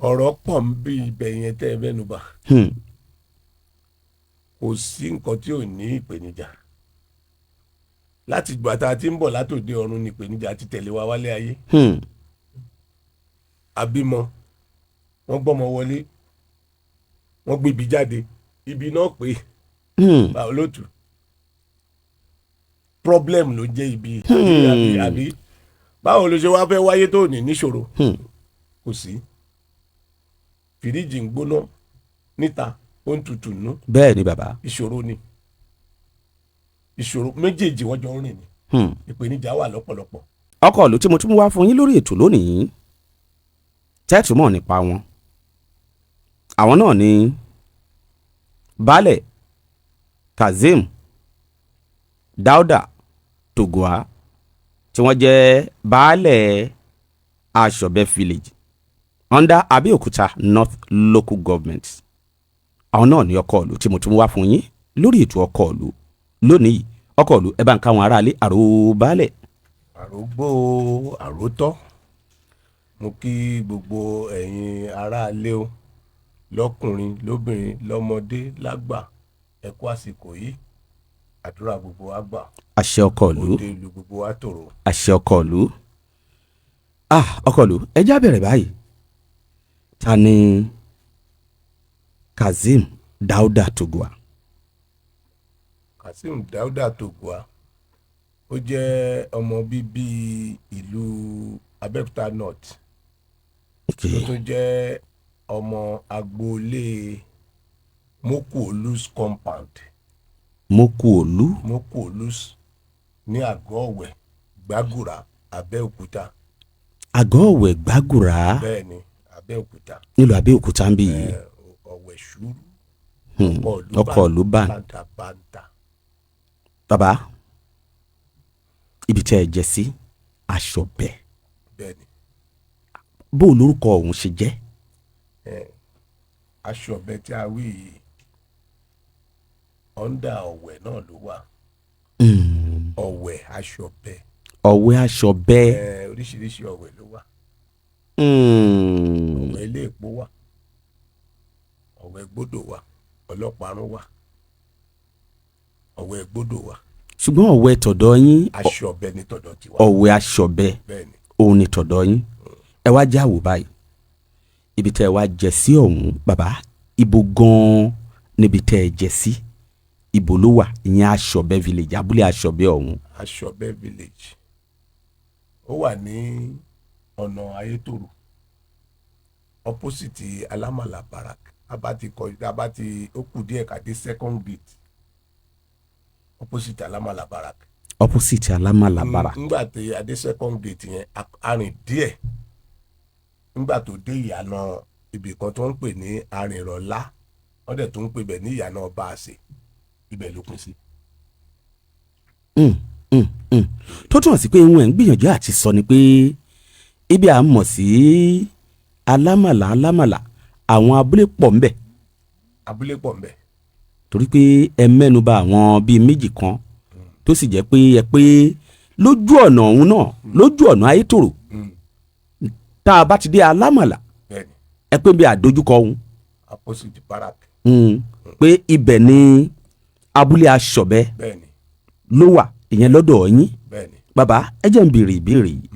ọ̀rọ̀ pọ̀ ń bí ibẹ̀ yẹn tẹ́ ẹ mẹ́nu bà. Kò sí nǹkan tí ò ní ìpèníjà. Láti ìgbà tá a ti ń bọ̀ látòde ọ̀run ni ìpèníjà ti tẹ̀lé wa wálé ayé. Abímọ, wọ́n gbọ́mọ wọlé, wọ́n gbé ibi jáde, ibi náà pé báwo ló tù. Problem ló jẹ́ ibi àbí báwo ló ṣe wá fẹ́ wáyé tó ní níṣòro. Kò sí. Fìríjì ń gbóná níta ó ń tutù nú. Bẹ́ẹ̀ ni bàbá. Ìṣòro ni. Ìṣòro méjèèjì wọ́n jọ ń rìn ni. Ìpèníjà wà lọ́pọ̀lọpọ̀. Ọkọ̀ ìlú tí mo tún mú wá fún yín lórí ètò lónìí tẹ́tù mọ̀ nípa wọn. Àwọn náà ni Baálẹ̀ Kazeem Dauda Togoa tí wọ́n jẹ́ Baálẹ̀ Aṣọ̀bẹ village under Abeokuta North Local Government. Àwọn náà ni ọkọ̀ ìlú tí mo tún mú wá fún yín lórí ètò ọkọ̀ ìlú lónìí. Ọkọ̀ ìlú ẹ bá ń káwọn aráalé àrò baálẹ̀. Àrògbó àròtọ́. Mo kí gbogbo ẹ̀yin aráalé o, lọ́kùnrin lóbìnrin lọ́mọdé lágbà, ẹ kú àsìkò yìí. Àdúrà gbogbo wa gbà. Àṣẹ ọkọ̀ ìlú. Òde ìlú gbogbo wa tòrò. Àṣẹ ọkọ̀ ìlú. Ọkọ̀ ìlú ẹ já bẹ̀rẹ̀ báyìí. Ta ni Kazeem Dauda Togoa? Kazeem Dauda Togoa ó jẹ́ ọmọ bíbí ìlú Abẹ́òkúta North. Okay. Tó tún jẹ́ ọmọ agboolé Mokuolus compound. Mokuolus ní Àgọ́ Ọ̀wẹ̀ Gbàgùrà Abẹ́òkúta. Àgọ́ Ọ̀wẹ̀ Gbàgùrà. Bẹ́ẹ̀ni Abẹ́òkúta. Nílùú Abẹ́òkúta ń bí yìí. Ọ̀wẹ̀ ṣúrú. Ọkọ̀ ìlú bàǹtà. Bàbá ibi tí ẹ jẹ sí Aṣọ̀bẹ. Bẹ́ẹ̀ni. Bó lórúkọ ọ̀hún ṣe jẹ́? Aṣọ̀bẹ tí a wí yìí ọ̀ndà Ọ̀wẹ̀ náà ló wà. Ọ̀wẹ̀ Aṣọ̀bẹ. Ọ̀wẹ̀ Aṣọ̀bẹ. Oríṣiríṣi Ọ̀wẹ̀ ló wà. Ọ̀wẹ̀ ilé èpo wà, Ọ̀wẹ̀ gbódò wà, ọlọ́parun wà, Ọ̀wẹ̀ gbódò wà. Ṣùgbọ́n Ọ̀wẹ̀ tọ̀dọ̀ yín. Aṣọ̀bẹ ni tọ̀dọ̀ tiwa. Ọ̀wẹ̀ Aṣọ̀bẹ. Bẹ́ẹ̀ni. Òun ni tọ̀dọ̀ yín. Ẹ wá já wò báyìí. Ibi tẹ́ ẹ wá jẹ sí ọ̀hún bàbá, ibo gan-an níbi tẹ́ ẹ jẹ sí? Ibo ló wà? Ìyẹn Aṣọ̀bẹ village, abúlé Aṣọ̀bẹ ọ̀hún. Aṣọ̀bẹ village ó wà ní ọ̀nà Ayétòrò opposite Alámàlà Barrack. Abati ó kù díẹ̀ ká dé second gate opposite Alámàlà Barrack. Opposite Alámàlà Barrack. Nígbà tí adé second gate yẹn arìn díẹ̀ nígbà tó dé ìyànà ibì kan tó ń pè ní Arìnrọ̀lá wọ́n dẹ̀ tó ń pè bẹ̀ ní ìyànà Ọba Àṣẹ, ibẹ̀ ló pín sí. Tó túmọ̀ sí pé wọn ń gbìyànjú àti sọ ni pé ibi à ń mọ̀ sí Alámàlà àwọn abúlé pọ̀ ńbẹ̀. Abúlé pọ̀ ńbẹ̀. Torí pé ẹ mẹ́nuba àwọn bíi méjì kan tó sì jẹ́ pé ẹ pé lójú ọ̀nà ọ̀hún náà lójú ọ̀nà Ayétòrò tá a bá ti dé Alámàlà ẹ pé bí àdójúkọ ọ̀hún. Opposite Barrack. Pé ibẹ̀ ni abúlé Aṣọ̀bẹ ló wà, ìyẹn lọ́dọ̀ yín. Bàbá ẹ jẹ́ ń béèrè ìbéèrè yìí.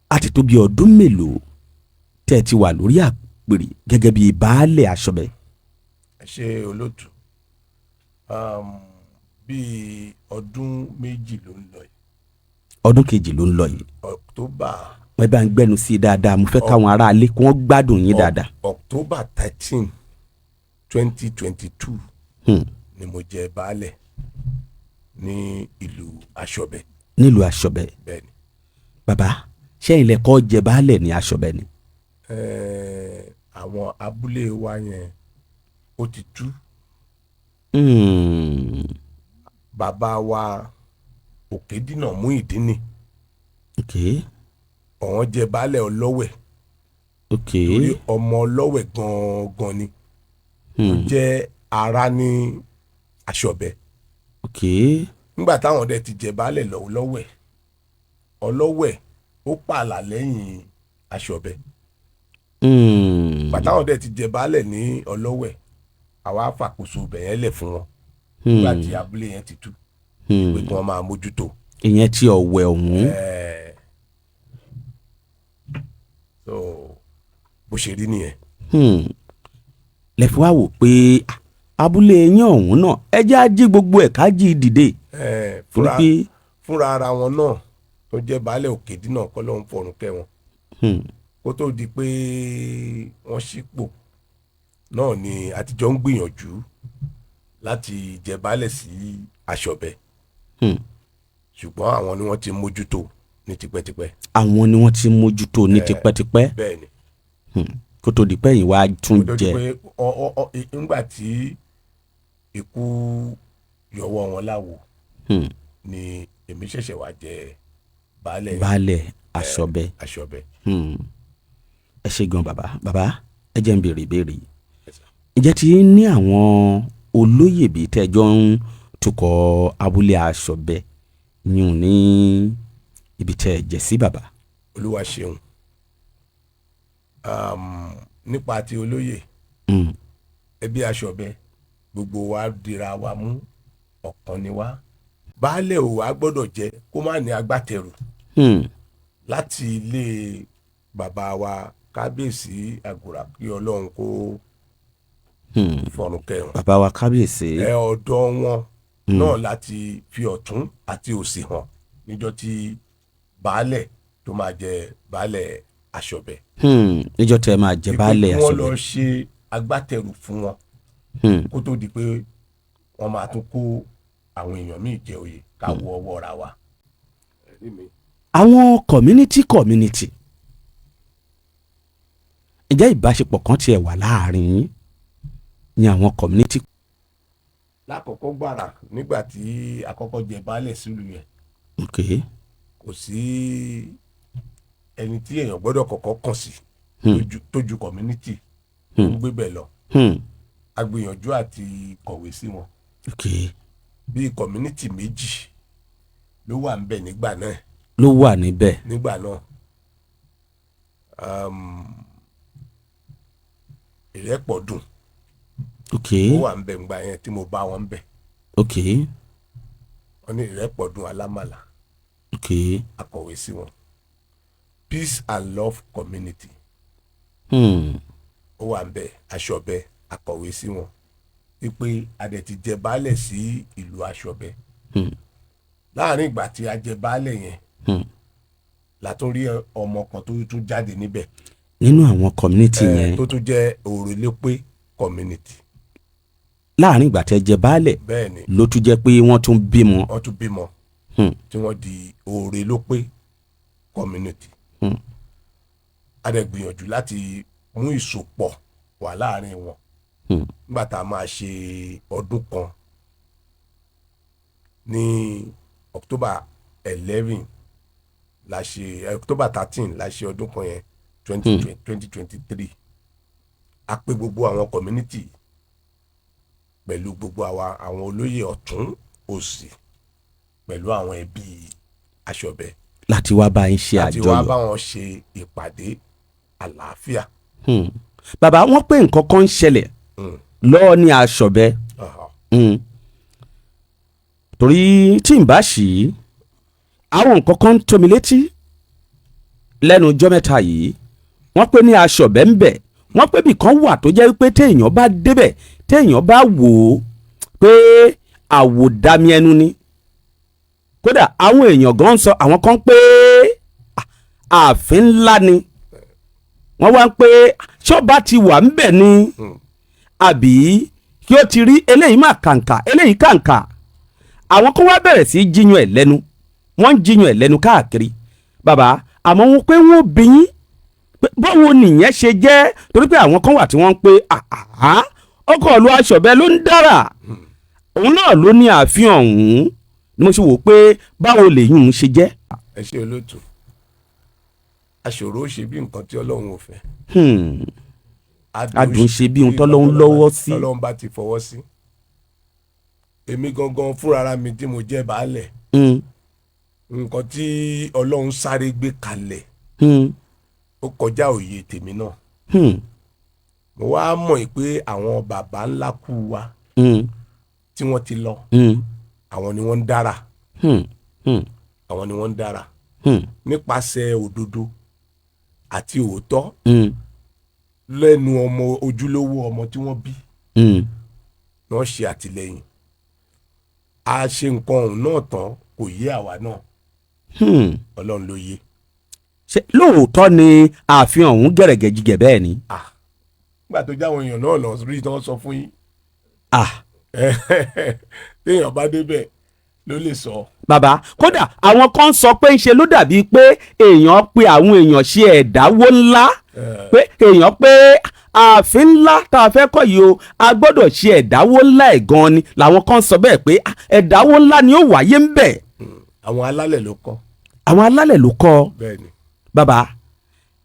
A ti tó bí ọdún mélòó tẹ́ ẹ ti wà lórí àpèrè gẹ́gẹ́ bí baálẹ̀ Aṣọ̀bẹ? Ẹ ṣe olóòtú, bíi ọdún méjì ló ń lọ yìí. Ọdún kejì ló ń lọ yìí. October. Wọ́n bá ń gbẹ́nu sí i dáadáa, mo fẹ́ káwọn aráalé kí wọ́n gbádùn yín dáadáa. October 13, 2022 ni mo jẹ baálẹ̀ ní ìlú Aṣọ̀bẹ. Nílùú Aṣọ̀bẹ. Bẹ́ẹ̀ni. Bàbá ṣé ilẹ̀ kọ́ jẹ baálẹ̀ ní Aṣọ̀bẹ ni? Àwọn abúlé wa yẹn ó ti tú. Bàbá wa Òkèdínà Múìdínì. Ọ̀wọ́n jẹ baálẹ̀ Ọlọ́wẹ̀. Torí ọmọ Ọlọ́wẹ̀ gangan ni. Ó jẹ́ ara ní Aṣọ̀bẹ. Nígbà táwọn dẹ̀ ti jẹ baálẹ̀ Ọlọ́wẹ̀ ó pààlà lẹ́yìn Aṣọ̀bẹ. bàtàwọn dẹ̀ ti jẹ baálẹ̀ ní ọlọ́wẹ̀ àwa fàkóso bẹ̀yẹn lẹ̀ fún wọn nígbà tí abúlé yẹn ti tú pé kí wọ́n máa mójútó. ìyẹn tí ọ̀wẹ̀ ọ̀hún. so bó ṣe rí nìyẹn. lẹ́fí wá wò pé abúlé yín ọ̀hún náà ẹ jẹ́ á jí gbogbo ẹ̀ ká jí dìde. fúnra ara wọn náà tó jẹ́ baálẹ̀ òkèdí náà kọ́ ló ń fọ̀rùn kẹ́ wọn. kó tó di pé wọ́n ṣípò náà ni àtijọ́ ń gbìyànjú láti jẹ baálẹ̀ sí Aṣọ̀bẹ. ṣùgbọ́n àwọn ni wọ́n ti mójútó ní tipẹ́tipẹ́. àwọn ni wọ́n ti mójútó ní tipẹ́tipẹ́. bẹ́ẹ̀ni. kó tó di pé yìí wá tún jẹ. kó tó di pé nígbà tí ikú yọwọ́ wọn láwo ni èmi ṣẹ̀ṣẹ̀ wá jẹ baálẹ̀ Aṣọ̀bẹ. Aṣọ̀bẹ. ẹ ṣé gan bàbá ẹ jẹ́ ń béèrè ìbéèrè yìí. ǹjẹ́ tí ní àwọn olóyè bíi tẹ́jọ́ ń tukọ̀ abúlé Aṣọ̀bẹ yìí ní ibi tẹ́ ẹ jẹ́ sí bàbá. Olúwa ṣeun. nípa ti olóyè ẹbí Aṣọ̀bẹ gbogbo wa dira wa mú ọ̀kan ni wá. baálẹ̀ ò wá gbọ́dọ̀ jẹ́ kó má ní agbátẹrù láti ilé bàbá wa kábíyèsí Àgùrà kí Ọlọ́run kó fọ̀run kẹ́ wọn. bàbá wa kábíyèsí. ọ̀dọ̀ wọn náà láti fi ọ̀tún àti òsì hàn níjọ́ tí baálẹ̀ tó máa jẹ baálẹ̀ Aṣọ̀bẹ. níjọ́ tí ẹ máa jẹ baálẹ̀ Aṣọ̀bẹ. wọ́n lọ ṣe agbátẹrù fún wọn kó tó di pé wọ́n máa tún kó àwọn èèyàn míì jẹ oyè ká wọ ọwọ́ ra wa. àwọn community ǹjẹ́ ìbáṣepọ̀ kan tiẹ̀ wà láàrin yín ní àwọn community. lákọ̀ọ́kọ́ gbàrà nígbà tí àkọ́kọ́ jẹ baálẹ̀ sílùú yẹn. kò sí ẹni tí èèyàn gbọ́dọ̀ kọ́kọ́ kàn sí tó ju community tó ń gbé bẹ̀ lọ. a gbìyànjú àti kọ̀wé sí wọn. bíi community méjì ló wà níbẹ̀ nígbà náà. ló wà níbẹ̀. nígbà náà Ìrẹ́pọ̀dùn. ó wà níbẹ̀ ńgbà yẹn tí mo bá wọn bẹ̀. wọ́n ní Ìrẹ́pọ̀dùn Alámàlà. akọ̀wé sí wọn. Peace and Love Community. ó wà níbẹ̀ Aṣọ̀bẹ akọ̀wé sí wọn. wípé adẹ̀ ti jẹ baálẹ̀ sí ìlú Aṣọ̀bẹ. láàrin ìgbà tí a jẹ baálẹ̀ yẹn látún rí ọmọ kan tó tún jáde níbẹ̀. nínú àwọn community yẹn. tó tún jẹ́ Òrèlépé community. láàrin ìgbà tí ẹ jẹ baálẹ̀. bẹ́ẹ̀ni. ló tún jẹ́ pé wọ́n tún bímọ. wọ́n tún bímọ. tí wọ́n di Òrèlépé community. a dẹ̀ gbìyànjú láti mú ìsopọ̀ wà láàrin wọn. nígbà tá a máa ṣe ọdún kan ní October 11 la ṣe October 13 la ṣe ọdún kan yẹn 2023 a pè gbogbo àwọn community pẹ̀lú gbogbo àwọn olóyè ọ̀tún òsì pẹ̀lú àwọn ẹbí Aṣọ̀bẹ. láti wá bá yín ṣe àjọyọ̀. láti wá bá wọn ṣe ìpàdé àlàáfíà. bàbá wọn pé nǹkan kan ń ṣẹlẹ̀ lọ́ọ́ ní Aṣọ̀bẹ. torí tí n bá ṣì í àwọn nǹkan kan ń tó mi létí lẹ́nu ọjọ́ mẹ́ta yìí wọ́n pé ní Aṣọ̀bẹ ń bẹ̀ wọ́n pé bìkan wà tó jẹ́ pé téèyàn bá débẹ̀ téèyàn bá wò ó pé àwòdámi ẹnu ni kódà àwọn èèyàn gan ń sọ àwọn kan pé ààfin ńlá ni wọ́n wá ń pé ṣọ́ba ti wà ń bẹ̀ ni àbí kí ó ti rí eléyìí má kàǹkà eléyìí kàǹkà àwọn kan wá bẹ̀rẹ̀ sí í jiyàn ẹ̀ lẹ́nu wọ́n ń jiyàn ẹ̀ lẹ́nu káàkiri bàbá àmọ́ wọn pé wọ́n bí yín báwo nìyẹn ṣe jẹ́ torí pé àwọn kan wà tí wọ́n ń pé ọkọ̀ ìlú Aṣọ̀bẹ ló ń dára òun náà ló ní ààfin ọ̀hún ni mo ṣe wò pé báwo lèyìn ń ṣe jẹ́. ẹ ṣe olóòtú aṣòro ṣe bí nǹkan tí Ọlọ́run ò fẹ́. adùn ṣe bí ohun tọ́lọ́run lọ́wọ́ sí. tọ́lọ́run bá ti fọwọ́ sí. èmi gangan fúnra mi tí mo jẹ́ baálẹ̀ nǹkan tí Ọlọ́run sáré gbé kalẹ̀ ó kọjá òye tèmi náà. mo wá mọ̀ pé àwọn bàbá ńlá kú wa tí wọ́n ti lọ àwọn ni wọ́n ń dára àwọn ni wọ́n ń dára nípasẹ̀ òdodo àti òótọ́ lẹ́nu ọmọ ojúlówó ọmọ tí wọ́n bí wọ́n ṣe àtìlẹ́yìn a ṣe nǹkan ọ̀hún náà tán kò yé àwa náà ọlọ́run ló yé. ṣé lóòótọ́ ni ààfin ọ̀hún gẹ̀rẹ̀gẹ̀jigẹ̀ bẹ́ẹ̀ ni. nígbà tó jáwọn èèyàn náà lọ rí tí wọ́n sọ fún yín téèyàn bá débẹ̀ ló lè sọ. bàbá kódà àwọn kan sọ pé ń ṣe ló dàbí pé èèyàn pe àwọn èèyàn ṣe ẹ̀dáwó ńlá pé èèyàn pé ààfin ńlá tá a fẹ́ kọ́ yìí o a gbọ́dọ̀ ṣe ẹ̀dáwó ńlá ẹ̀ gan ni làwọn kan sọ bẹ́ẹ̀ pé ẹ̀dáwó ńlá ni ó wáyé ń bẹ̀. àwọn alálẹ̀ ló kọ́. àwọn alálẹ̀ ló kọ́. bẹ́ẹ̀ni. bàbá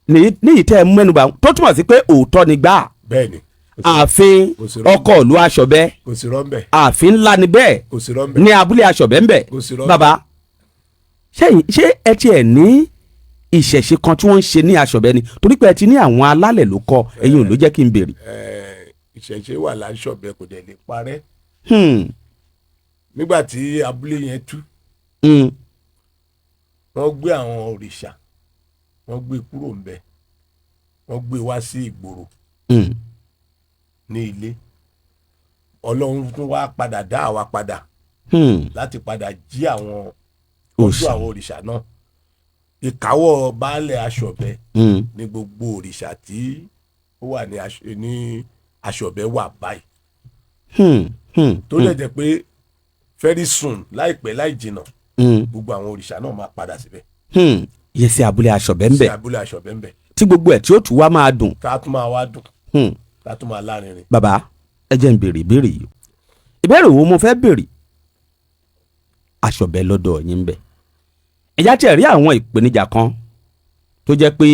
ní ìtẹ́ mẹ́nuba tó túmọ̀ sí pé òótọ́ ni gbà. bẹ́ẹ̀ni. ààfin ọkọ̀ ìlú Aṣọ̀bẹ. kò sí rọ́ńbẹ́. ààfin ńlá ni bẹ́ẹ̀. kò sí rọ́ńbẹ́. ní abúlé Aṣọ̀bẹ ń bẹ̀. kò sí rọ́ńbẹ́. bàbá ṣé ẹ tiẹ̀ ní ìṣẹ̀ṣe kan tí wọ́n ń ṣe ní Aṣọ̀bẹ ni torí pé ẹ ti ní àwọn alálẹ̀ ló kọ́ ẹ̀yin ò ló jẹ́ kí n béèrè. ìṣẹ̀ṣe wà l'Aṣọ̀bẹ kò dẹ̀ lè parẹ́. nígbà tí abúlé yẹn tú wọ́n gbé àwọn òrìṣà wọ́n gbé kúrò ńbẹ̀ wọ́n gbé wá sí ìgboro ní ilé ọlọ́run tún wá padà dá àwa padà láti padà jí àwọn ojú àwọn òrìṣà náà ìkáwọ́ baálẹ̀ Aṣọ̀bẹ ní gbogbo òrìṣà tí ó wà ní Aṣọ̀bẹ wà báyìí tó lè jẹ́ pé very soon láìpẹ́ láì jìnnà gbogbo àwọn òrìṣà náà máa padà síbẹ̀. yẹ sí abúlé Aṣọ̀bẹ ń bẹ̀. sí abúlé Aṣọ̀bẹ ń bẹ̀. tí gbogbo ẹ̀ tí ó tún wá máa dùn. tá a tún máa wá dùn. tá a tún máa lárinrin. bàbá ẹ jẹ́ n béèrè ìbéèrè yìí ìbéèrè wo mo fẹ́ béèrè Aṣọ̀bẹ lọ́dọ̀ yín ń bẹ̀. ẹ̀yà tí ẹ̀ rí àwọn ìpèníjà kan tó jẹ́ pé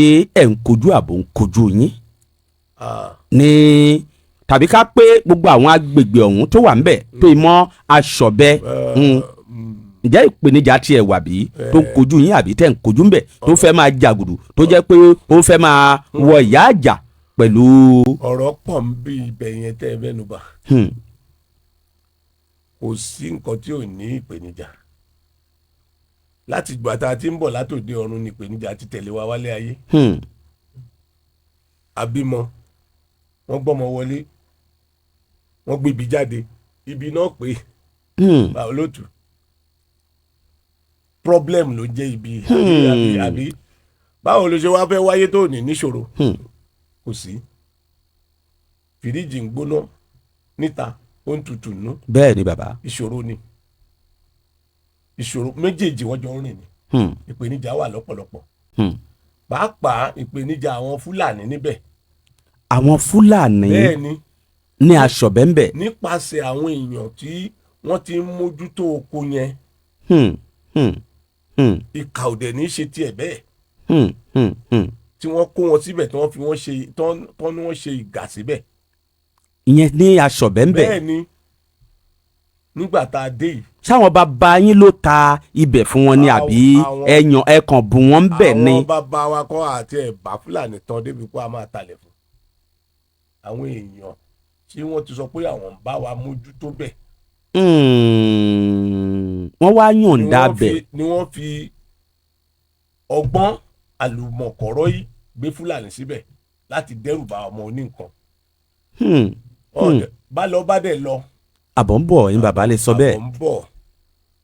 ẹ̀ ń kojú àbò ń kojú yín ní tàbí ká pé gbogbo àwọn agbègbè ọ̀hún tó wà ń bẹ̀ tó ì mọ́ Aṣọ̀bẹ ǹjẹ́ ìpèníjà tiẹ̀ wà bí tó ń kojú yín àbí tẹ̀ ń kojú ń bẹ̀ tó fẹ́ máa jàgùdù tó jẹ́ pé ó fẹ́ máa wọ ìyá àjà pẹ̀lú. ọ̀rọ̀ pọ̀ ń bí ibẹ̀ yẹn tẹ́ ẹ mẹ́nu bà kò sí nǹkan tí ò ní ìpèníjà láti ìgbà tá a ti ń bọ̀ látòde ọ̀run ní ìpèníjà ti tẹ̀lé wa wálé ayé àbímọ wọ́n gbọ́mọ wọlé wọ́n gbé ibi jáde ibi náà pé báwo ló tù problem ló jẹ́ ibi àbí báwo ló ṣe wá fẹ́ wáyé tó ní níṣòro kò sí fìríjì ń gbóná níta ó ń tutù nú. bẹ́ẹ̀ ni bàbá. ìṣòro ni ìṣòro méjèèjì wọ́n jọ ń rìn ni ìpèníjà wà lọ́pọ̀lọpọ̀ pàápàá ìpèníjà àwọn Fúlàní níbẹ̀. àwọn Fúlàní bẹ́ẹ̀ ni ní Aṣọ̀bẹ ń bẹ̀. nípasẹ̀ àwọn èèyàn tí wọ́n ti ń mójútó oko yẹn ìkà òdẹ̀ ní í ṣe tiẹ̀ bẹ́ẹ̀ tí wọ́n kó wọn síbẹ̀ tí wọ́n fi wọ́n ṣe tán ni wọ́n ṣe ìgà síbẹ̀. ìyẹn ní Aṣọ̀bẹ ń bẹ̀. bẹ́ẹ̀ ni nígbà tá a dé yìí. sáwọn bàbá yín ló ta ibẹ̀ fún wọn ni àbí ẹ̀yàn ẹ̀kàn bù wọ́n ń bẹ̀ ni. àwọn bàbá wa kọ́ àti ẹ̀bà Fúlàní tán débi pé a máa talẹ̀ fún àwọn èèyàn tí wọ́n ti sọ pé àwọn ń bá wa mójútó bẹ̀. wọ́n wá yọ̀ǹda bẹ̀. ni wọ́n fi ọgbọ́n àlùmọ̀kọ́rọ́ yìí gbé Fúlàní síbẹ̀ láti dẹ́rù bá ọmọ oníǹkan. bá lọ bá dẹ̀ lọ. àbọ̀ ń bọ̀ yín bàbá lè sọ bẹ́ẹ̀. àbọ̀ ń bọ̀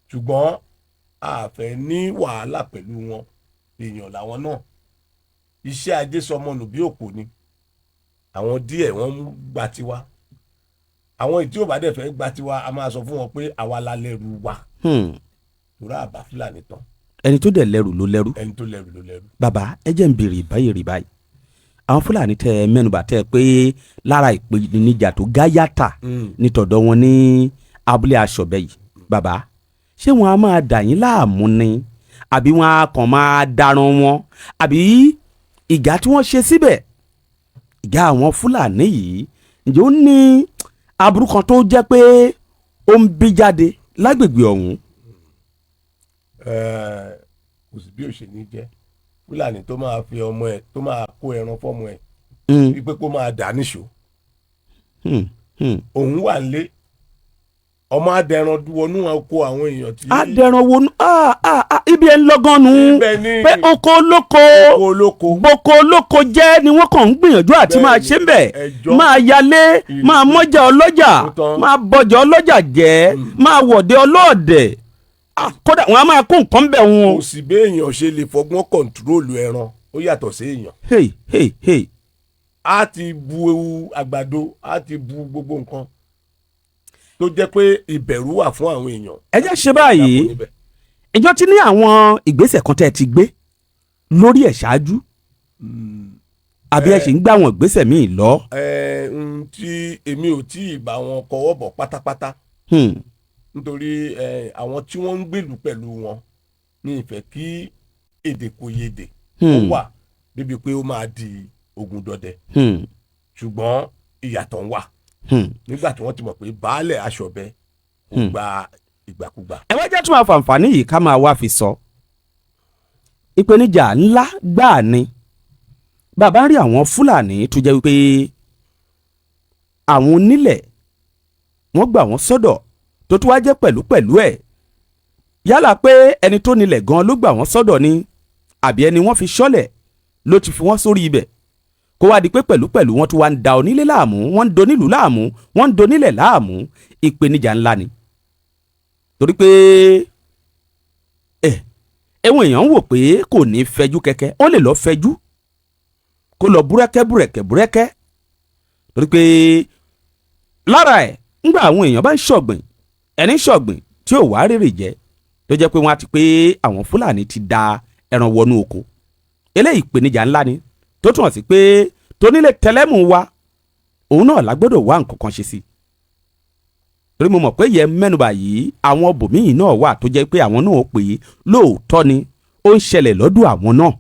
ṣùgbọ́n a fẹ́ ní wàhálà pẹ̀lú wọn èèyàn làwọn náà iṣẹ́ ajé sọmọnù bí òkò ni àwọn díẹ̀ wọ́n ń gba tiwa àwọn tí ò bá dẹ̀ fẹ́ gba tiwa a máa sọ fún wọn pé àwa la lẹ́rù wa torí àbá Fúlàní tán. ẹni tó dẹ̀ lẹ́rù ló lẹ́rù. ẹni tó lẹ́rù ló lẹ́rù. bàbá ẹ jẹ́ ń béèrè ìbáyìí àwọn Fúlàní tẹ mẹ́nubà tẹ pé lára ìpèníjà tó gáyàtà nítọ̀dọ̀ wọn ní abúlé Aṣọ̀bẹ yìí bàbá ṣé wọn a máa dà yín láàmú ni àbí wọn a kàn máa daran wọn àbí ìgà tí wọ́n ṣe síbẹ̀ ìgà àwọn Fúlàní yìí ǹjẹ́ ó ní aburú kan tó jẹ́ pé ó ń bí jáde lágbègbè ọ̀hún. kò sí bí òṣèlú jẹ́ Fúlàní tó máa fi ọmọ ẹ̀ tó máa kó ẹran fọ́mọ ẹ̀ wípé kó máa dà níṣó òun wà nílé ọmọ adẹran wọnú oko àwọn èèyàn tí. adẹran wọnú ibi ẹ̀ ń lọ́gán nu pé oko olóko boko olóko jẹ́ ni wọ́n kàn ń gbìyànjú àti máa ṣe ń bẹ̀ máa yalé máa mọ́jà ọlọ́jà máa bọjà ọlọ́jà jẹ́ máa wọ̀dẹ ọlọ́ọ̀dẹ̀ kódà wọn a máa kó nǹkan bẹ̀ wọn. kò sì béèyàn ṣe lè fọgbọ́n kọ̀ǹtúrólù ẹran ó yàtọ̀ sí èèyàn. a ti bu àgbàdo a ti bu gbogbo nǹkan tó jẹ́ pé ìbẹ̀rù wà fún àwọn èèyàn. ẹ jẹ́ ṣe báyìí ìjọ ti ní àwọn ìgbésẹ̀ kan tẹ́ ẹ ti gbé lórí ẹ̀ ṣáájú àbí ẹ sì ń gbé àwọn ìgbésẹ̀ míì lọ. tí èmi ò tí ì bá wọn kọwọ́ bọ̀ pátápátá nítorí àwọn tí wọ́n ń gbèlú pẹ̀lú wọn ní ìfẹ́ kí èdèkòyèdè ó wà débi pé ó máa di ogun dọdẹ ṣùgbọ́n ìyàtọ̀ ń wà nígbà tí wọ́n ti mọ̀ pé baálẹ̀ aṣọ̀bẹ kò gba ìgbàkúgbà. ẹ wá jẹ́ tún àǹfààní yìí ká máa wá fi sọ ìpèníjà ńlá gbáà ni bàbá ń rí àwọn fúlàní tó jẹ́ wípé àwọn onílẹ̀ wọ́n gbà wọ́n sọ́dọ̀ tó tún wá jẹ́ pẹ̀lú ẹ̀ yálà pé ẹni tó nílẹ̀ gan ló gbà wọ́n sọ́dọ̀ ni àbí ẹni wọ́n fi ṣọ́lẹ̀ ló ti fi wọ́n sórí ibẹ̀ kó wá di pé pẹ̀lú wọ́n tún wá ń da onílé láàmú wọ́n ń donílùú láàmú wọ́n ń donílẹ̀ láàmú ìpèníjà ńlá ni torí pé ẹ̀wọ̀n èèyàn ń wò pé kò ní fẹjú kẹ̀kẹ́ ó lè lọ fẹjú kó lọ búrẹ́kẹ́ torí pé lára ẹ̀ ńgbà àwọn èèyàn bá ń ṣọ̀gbìn ẹni ṣọ̀gbìn tí ò wá rèrè jẹ tó jẹ́ pé wọ́n á ti pé àwọn fúlàní ti da ẹran wọnú oko eléyìí ìpèníjà ńlá ni tó túmọ̀ sí pé tónílé tẹlẹ́mù wa òun náà la gbọ́dọ̀ wá nǹkan kan ṣe sí torí mo mọ̀ pé yẹ mẹ́nubà yìí àwọn bòmíì náà wà tó jẹ́ pé àwọn náà pè é lóòótọ́ ni ó ń ṣẹlẹ̀ lọ́dún àwọn náà